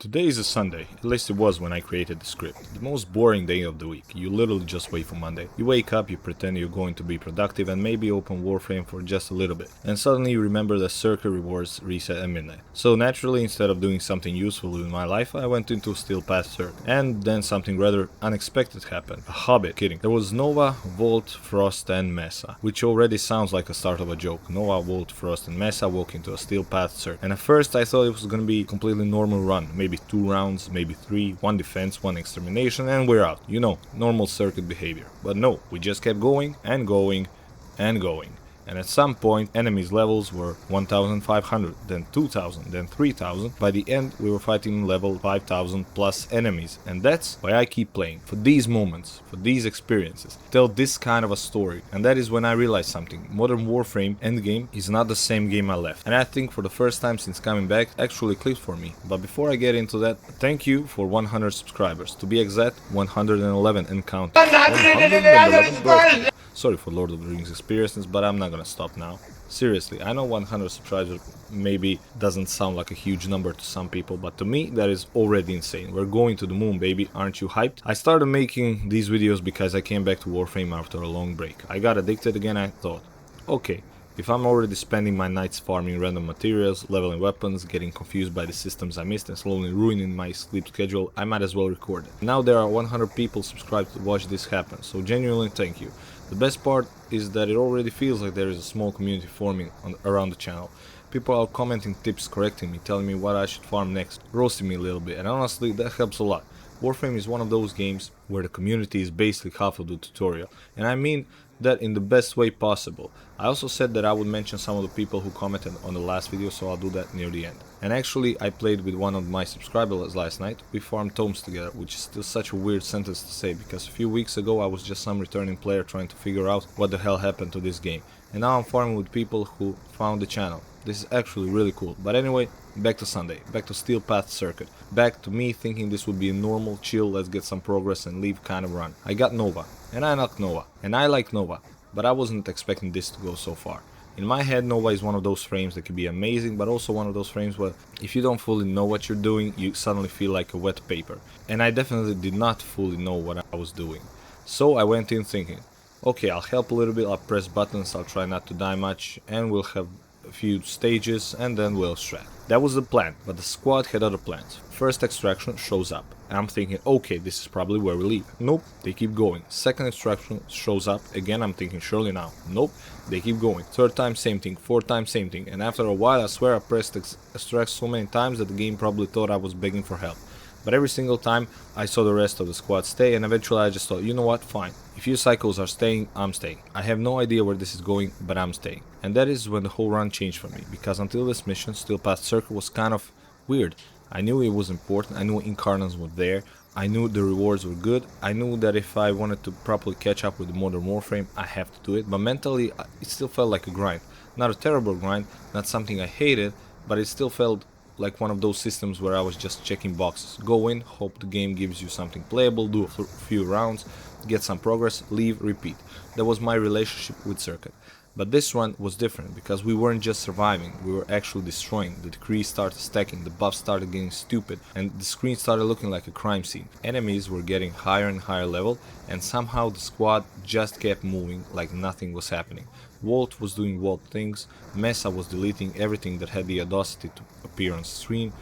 Today is a Sunday, at least it was when I created the script. The most boring day of the week. You literally just wait for Monday. You wake up, you pretend you're going to be productive and maybe open Warframe for just a little bit. And suddenly you remember that circuit rewards reset at midnight. So naturally, instead of doing something useful in my life, I went into Steel Path Circuit. And then something rather unexpected happened. A hobbit. Kidding. There was Nova, Volt, Frost and Mesa, which already sounds like a start of a joke. Nova, Volt, Frost and Mesa walk into a Steel Path Circuit. And at first I thought it was gonna be a completely normal run. Maybe 2 rounds, maybe 3, 1 defense, 1 extermination, and we're out. You know, normal circuit behavior. But no, we just kept going and going and going. And at some point, enemies' levels were 1,500, then 2,000, then 3,000. By the end, we were fighting level 5,000 plus enemies. And that's why I keep playing. For these moments, for these experiences, tell this kind of a story. And that is when I realized something. Modern Warframe Endgame is not the same game I left. And I think for the first time since coming back, actually clicked for me. But before I get into that, thank you for 100 subscribers. To be exact, 111 and counting. 111 birthday. Sorry for Lord of the Rings experiences, but I'm not gonna stop now. Seriously, I know 100 subscribers maybe doesn't sound like a huge number to some people, but to me that is already insane. We're going to the moon, baby, aren't you hyped? I started making these videos because I came back to Warframe after a long break. I got addicted again. I thought, okay, if I'm already spending my nights farming random materials, leveling weapons, getting confused by the systems I missed and slowly ruining my sleep schedule, I might as well record it. Now there are 100 people subscribed to watch this happen, so genuinely thank you. The best part is that it already feels like there is a small community forming around the channel. People are commenting tips, correcting me, telling me what I should farm next, roasting me a little bit, and honestly that helps a lot. Warframe is one of those games where the community is basically half of the tutorial, and I mean that in the best way possible. I also said that I would mention some of the people who commented on the last video, so I'll do that near the end. And actually I played with one of my subscribers last night. We farmed tomes together, which is still such a weird sentence to say because a few weeks ago I was just some returning player trying to figure out what the hell happened to this game. And now I'm farming with people who found the channel. This is actually really cool. But anyway, back to Sunday, back to Steel Path Circuit, back to me thinking this would be a normal, chill, let's get some progress and leave kind of run. I got Nova, and I knocked Nova, and I like Nova, but I wasn't expecting this to go so far. In my head, Nova is one of those frames that can be amazing, but also one of those frames where if you don't fully know what you're doing, you suddenly feel like a wet paper. And I definitely did not fully know what I was doing. So I went in thinking, okay, I'll help a little bit, I'll press buttons, I'll try not to die much, and we'll have a few stages and then we'll strat. That was the plan, but the squad had other plans. First extraction shows up, and I'm thinking, okay, this is probably where we leave. Nope, they keep going. Second extraction shows up, again I'm thinking, surely now. Nope, they keep going. Third time, same thing. Fourth time, same thing. And after a while, I swear I pressed extract so many times that the game probably thought I was begging for help. But every single time I saw the rest of the squad stay, and eventually I just thought, you know what, fine. If you cycles are staying, I'm staying. I have no idea where this is going, but I'm staying. And that is when the whole run changed for me, because until this mission, Steel Path Circuit was kind of weird. I knew it was important, I knew Incarnons were there, I knew the rewards were good, I knew that if I wanted to properly catch up with the modern Warframe, I have to do it, but mentally it still felt like a grind. Not a terrible grind, not something I hated, but it still felt like one of those systems where I was just checking boxes. Go in, hope the game gives you something playable, do a few rounds, get some progress, leave, repeat. That was my relationship with Circuit. But this one was different because we weren't just surviving, we were actually destroying. The decrees started stacking, the buffs started getting stupid, and the screen started looking like a crime scene. Enemies were getting higher and higher level, and somehow the squad just kept moving like nothing was happening. Volt was doing Volt things, Mesa was deleting everything that had the audacity to appear on screen,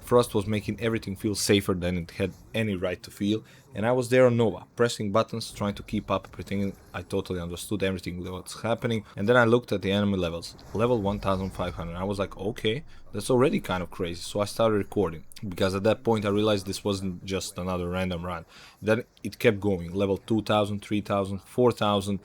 Frost was making everything feel safer than it had any right to feel, and I was there on Nova, pressing buttons, trying to keep up, pretending I totally understood everything that was happening, and then I looked at the enemy levels. Level 1500, I was like, okay, that's already kind of crazy, so I started recording, because at that point I realized this wasn't just another random run. Then it kept going, level 2000, 3000, 4000,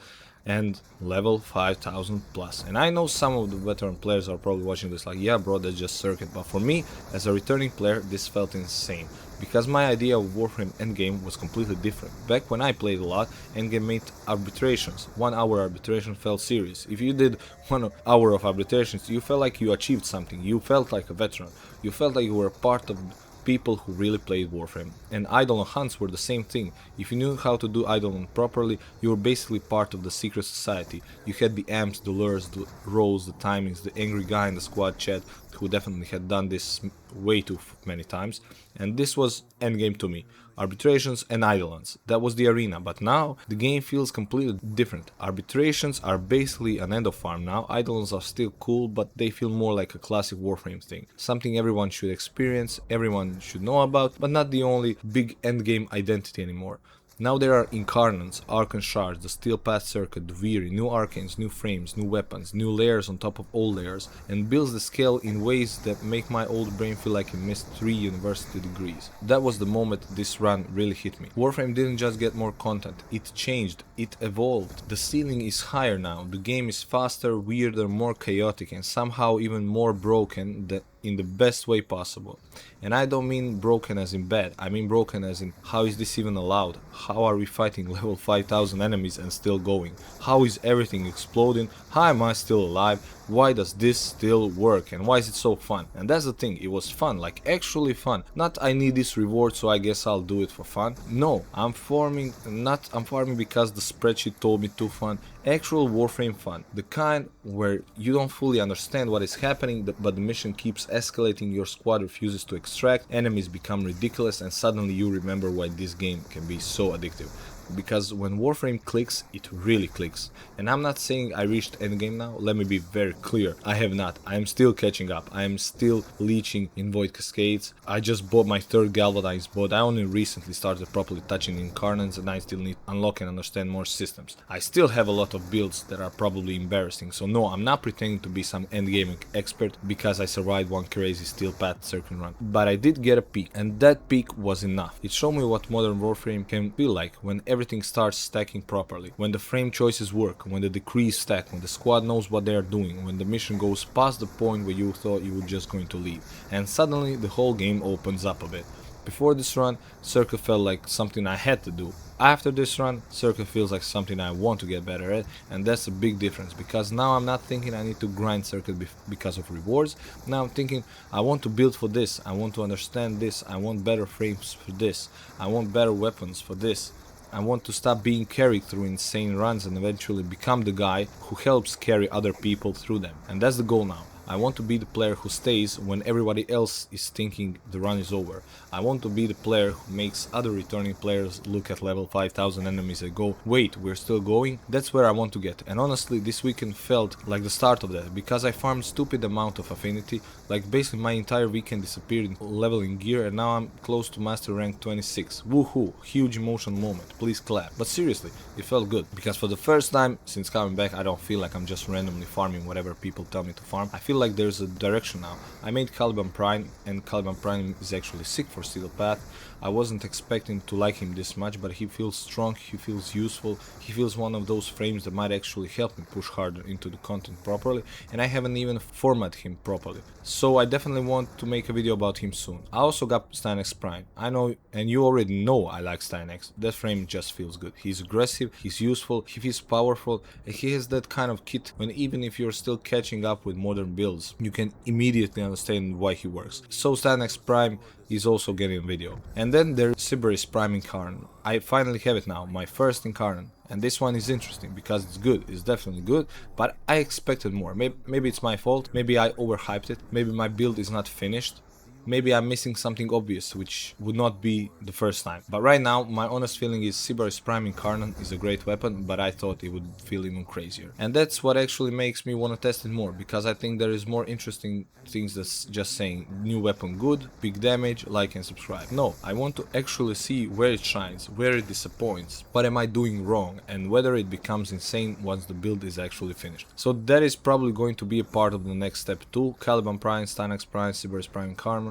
and level 5000 plus. And I know some of the veteran players are probably watching this like, yeah bro, that's just Circuit, but for me as a returning player this felt insane, because my idea of Warframe Endgame was completely different. Back when I played a lot, Endgame made arbitrations. 1 hour arbitration felt serious. If you did 1 hour of arbitrations, you felt like you achieved something, you felt like a veteran, you felt like you were a part of people who really played Warframe. And Eidolon hunts were the same thing. If you knew how to do Eidolon properly, you were basically part of the secret society. You had the amps, the lures, the roles, the timings, the angry guy in the squad chat who definitely had done this way too many times, and this was Endgame to me. Arbitrations and Eidolons, that was the arena, but now the game feels completely different. Arbitrations are basically an end of farm now, Eidolons are still cool, but they feel more like a classic Warframe thing. Something everyone should experience, everyone should know about, but not the only big endgame identity anymore. Now there are Incarnons, Archon Shards, the Steel Path Circuit, the Weary, new Arcanes, new frames, new weapons, new layers on top of old layers, and builds the scale in ways that make my old brain feel like it missed 3 university degrees. That was the moment this run really hit me. Warframe didn't just get more content, it changed, it evolved. The ceiling is higher now, the game is faster, weirder, more chaotic, and somehow even more broken than in the best way possible. And I don't mean broken as in bad, I mean broken as in how is this even allowed? How are we fighting level 5000 enemies and still going? How is everything exploding? How am I still alive? Why does this still work? And why is it so fun? And that's the thing, it was fun, like actually fun. Not I need this reward so I guess I'll do it for fun. No, I'm farming because the spreadsheet told me to fun. Actual Warframe fun. The kind where you don't fully understand what is happening but the mission keeps escalating, your squad refuses to extract, enemies become ridiculous, and suddenly you remember why this game can be so addictive. Because when Warframe clicks, it really clicks. And I'm not saying I reached endgame now, let me be very clear, I have not. I am still catching up, I am still leeching in Void Cascades. I just bought my 3rd Galvanized boat, I only recently started properly touching Incarnons and I still need to unlock and understand more systems. I still have a lot of builds that are probably embarrassing, so no, I'm not pretending to be some endgame expert because I survived one crazy Steel Path circuit run. But I did get a peak, and that peak was enough. It showed me what modern Warframe can feel like when everything starts stacking properly, when the frame choices work, when the decrees stack, when the squad knows what they are doing, when the mission goes past the point where you thought you were just going to leave, and suddenly the whole game opens up a bit. Before this run, Circuit felt like something I had to do. After this run, Circuit feels like something I want to get better at, and that's a big difference, because now I'm not thinking I need to grind Circuit because of rewards. Now I'm thinking I want to build for this, I want to understand this, I want better frames for this, I want better weapons for this. I want to stop being carried through insane runs and eventually become the guy who helps carry other people through them. And that's the goal now. I want to be the player who stays when everybody else is thinking the run is over. I want to be the player who makes other returning players look at level 5000 enemies and go, wait, we're still going? That's where I want to get. And honestly, this weekend felt like the start of that, because I farmed stupid amount of affinity, like basically my entire weekend disappeared in leveling gear, and now I'm close to master rank 26. Woohoo, huge emotional moment, please clap. But seriously, it felt good, because for the first time since coming back I don't feel like I'm just randomly farming whatever people tell me to farm. I feel like there's a direction now. I made Caliban Prime, and Caliban Prime is actually sick for Steel Path. I wasn't expecting to like him this much, but he feels strong, he feels useful, he feels one of those frames that might actually help me push harder into the content properly, and I haven't even formatted him properly. So I definitely want to make a video about him soon. I also got Stynex Prime. I know, and you already know I like Stynex. That frame just feels good. He's aggressive, he's useful, he feels powerful, and he has that kind of kit when even if you're still catching up with modern builds, you can immediately understand why he works. So Stynex Prime is also getting a video. And then there's Sybaris Prime Incarnon. I finally have it now, my first Incarnon. And this one is interesting because it's good, it's definitely good, but I expected more. Maybe it's my fault, maybe I overhyped it, maybe my build is not finished. Maybe I'm missing something obvious, which would not be the first time. But right now, my honest feeling is Sybaris Prime Incarnon is a great weapon, but I thought it would feel even crazier. And that's what actually makes me want to test it more, because I think there is more interesting things than just saying new weapon good, big damage, like and subscribe. No, I want to actually see where it shines, where it disappoints, what am I doing wrong, and whether it becomes insane once the build is actually finished. So that is probably going to be a part of the next step too. Caliban Prime, Stynex Prime, Sybaris Prime Incarnon.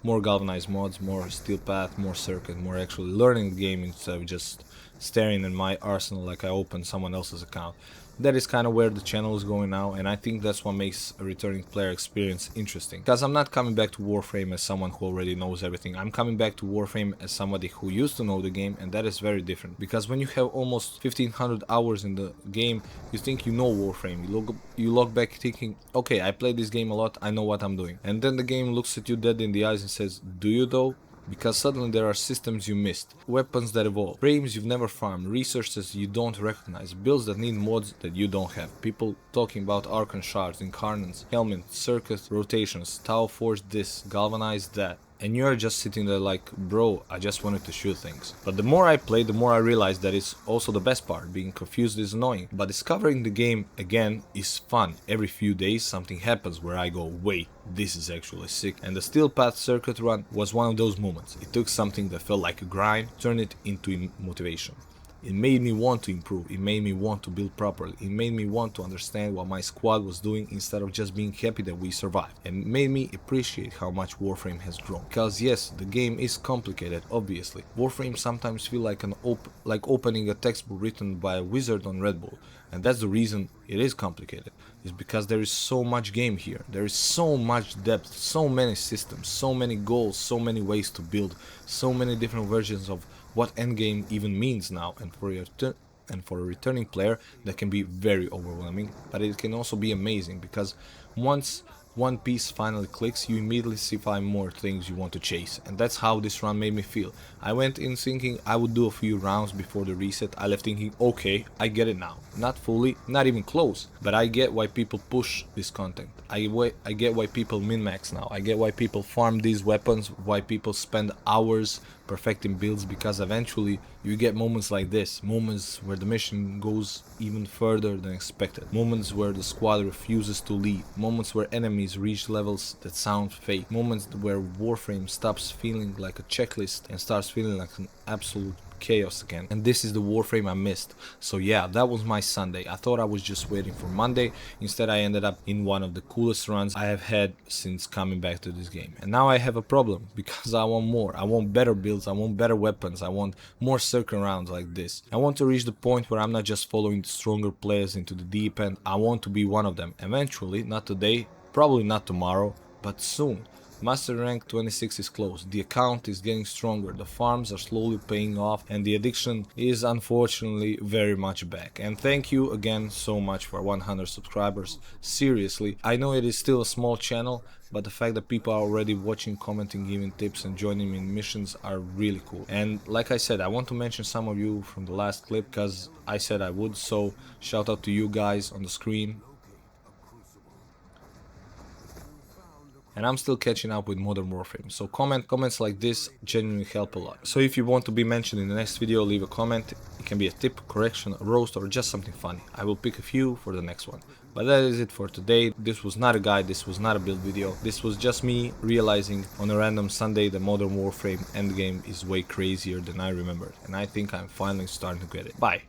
More galvanized mods, more Steel Path, more Circuit, more actually learning the game instead of just staring at my arsenal like I opened someone else's account. That is kind of where the channel is going now, and I think that's what makes a returning player experience interesting. Because I'm not coming back to Warframe as someone who already knows everything, I'm coming back to Warframe as somebody who used to know the game, and that is very different. Because when you have almost 1500 hours in the game, you think you know Warframe, you look back thinking, okay, I played this game a lot, I know what I'm doing. And then the game looks at you dead in the eyes and says, do you though? because suddenly there are systems you missed, weapons that evolve, frames you've never farmed, resources you don't recognize, builds that need mods that you don't have, people talking about Archon shards, Incarnons, helmets, circuit rotations, Tau forged this, galvanized that. And you're just sitting there like, bro, I just wanted to shoot things. But the more I play, the more I realize that it's also the best part. Being confused is annoying, but discovering the game again is fun. Every few days something happens where I go, wait, this is actually sick. And the Steel Path circuit run was one of those moments. It took something that felt like a grind, turned it into motivation. It made me want to improve, it made me want to build properly, it made me want to understand what my squad was doing instead of just being happy that we survived, and it made me appreciate how much Warframe has grown. Because yes, the game is complicated, obviously. Warframe sometimes feel like opening a textbook written by a wizard on Red Bull, and that's the reason it is complicated. Is because there is so much game here, there is so much depth, so many systems, so many goals, so many ways to build, so many different versions of what endgame even means now, and for a returning player that can be very overwhelming, but it can also be amazing because once one piece finally clicks, you immediately see 5 more things you want to chase, and that's how this run made me feel. I went in thinking I would do a few rounds before the reset. I left thinking, okay, I get it now. Not fully, not even close, but I get why people push this content. I get why people min-max now. I get why people farm these weapons, why people spend hours perfecting builds, because eventually you get moments like this, moments where the mission goes even further than expected, moments where the squad refuses to leave, moments where enemies reach levels that sound fake, moments where Warframe stops feeling like a checklist and starts feeling like an absolute chaos again. And this is the Warframe I missed. So yeah, that was my Sunday. I thought I was just waiting for Monday. Instead I ended up in one of the coolest runs I have had since coming back to this game. And now I have a problem because I want more. I want better builds, I want better weapons, I want more circle rounds like this. I want to reach the point where I'm not just following the stronger players into the deep end. I want to be one of them. Eventually, not today, probably not tomorrow, but soon. Master rank 26 is close, the account is getting stronger, the farms are slowly paying off, and the addiction is unfortunately very much back. And thank you again so much for 100 subscribers. Seriously, I know it is still a small channel, but the fact that people are already watching, commenting, giving tips and joining me in missions are really cool. And like I said, I want to mention some of you from the last clip because I said I would, so shout out to you guys on the screen. And I'm still catching up with Modern Warframe, so comments like this genuinely help a lot. So if you want to be mentioned in the next video, leave a comment. It can be a tip, correction, a roast, or just something funny. I will pick a few for the next one. But that is it for today. This was not a guide, this was not a build video. This was just me realizing on a random Sunday that Modern Warframe Endgame is way crazier than I remembered. And I think I'm finally starting to get it. Bye!